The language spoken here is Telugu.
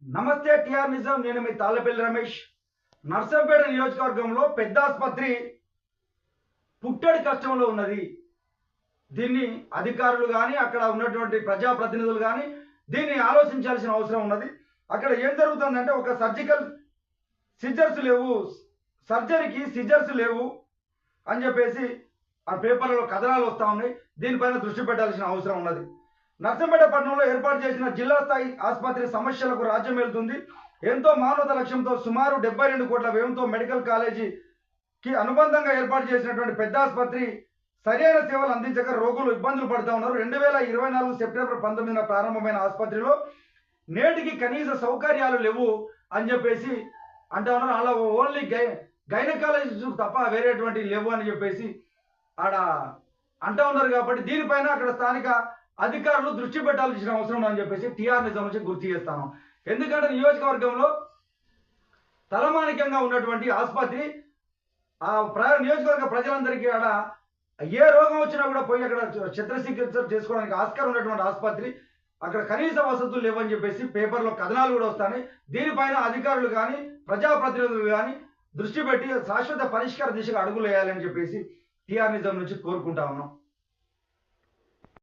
నమస్తే టిఆర్ నిజం. నేను మీ తాళ్ళపల్లి రమేష్. నర్సంపేట నియోజకవర్గంలో పెద్ద ఆసుపత్రి పుట్టడి కష్టంలో ఉన్నది. దీన్ని అధికారులు కానీ అక్కడ ఉన్నటువంటి ప్రజాప్రతినిధులు కానీ దీన్ని ఆలోచించాల్సిన అవసరం ఉన్నది. అక్కడ ఏం జరుగుతుందంటే ఒక సర్జికల్ సిజర్స్ లేవు, సర్జరీకి సిజర్స్ లేవు అని చెప్పేసి ఆ పేపర్లలో కథనాలు వస్తూ ఉన్నాయి. దీనిపైన దృష్టి పెట్టాల్సిన అవసరం ఉన్నది. నర్సంపేట పట్టణంలో ఏర్పాటు చేసిన జిల్లా స్థాయి ఆసుపత్రి సమస్యలకు రాజ్యం వెళ్తుంది. ఎంతో మానవత లక్ష్యంతో సుమారు 72 కోట్ల వ్యయంతో మెడికల్ కాలేజీకి అనుబంధంగా ఏర్పాటు చేసినటువంటి పెద్ద ఆసుపత్రి సరైన సేవలు అందించక రోగులు ఇబ్బందులు పడుతూ ఉన్నారు. 2024 సెప్టెంబర్ 19న ప్రారంభమైన ఆసుపత్రిలో నేటికి కనీస సౌకర్యాలు లేవు అని చెప్పేసి అంటూ ఉన్నారు. అలా ఓన్లీ గైనకాలజిస్ట్ తప్ప వేరేటువంటి లేవు అని చెప్పేసి ఆడ అంటూ ఉన్నారు. కాబట్టి దీనిపైన అక్కడ స్థానిక అధికారులు దృష్టి పెట్టాల్సిన అవసరం ఉందని చెప్పేసి టిఆర్ నిజం నుంచి గుర్తు చేస్తాను. ఎందుకంటే నియోజకవర్గంలో తలమానికంగా ఉన్నటువంటి ఆసుపత్రి ఆ నియోజకవర్గ ప్రజలందరికీ ఆడ ఏ రోగం వచ్చినా కూడా పోయి అక్కడ చిత్రచికిత్స చేసుకోవడానికి ఆస్కారం ఉన్నటువంటి ఆసుపత్రి అక్కడ కనీస వసతులు లేవని చెప్పేసి పేపర్లో కథనాలు కూడా వస్తాయి. దీనిపైన అధికారులు కానీ ప్రజాప్రతినిధులు కానీ దృష్టి పెట్టి శాశ్వత పరిష్కార దిశగా అడుగులు వేయాలని చెప్పేసి టిఆర్ నిజం నుంచి కోరుకుంటా ఉన్నాం.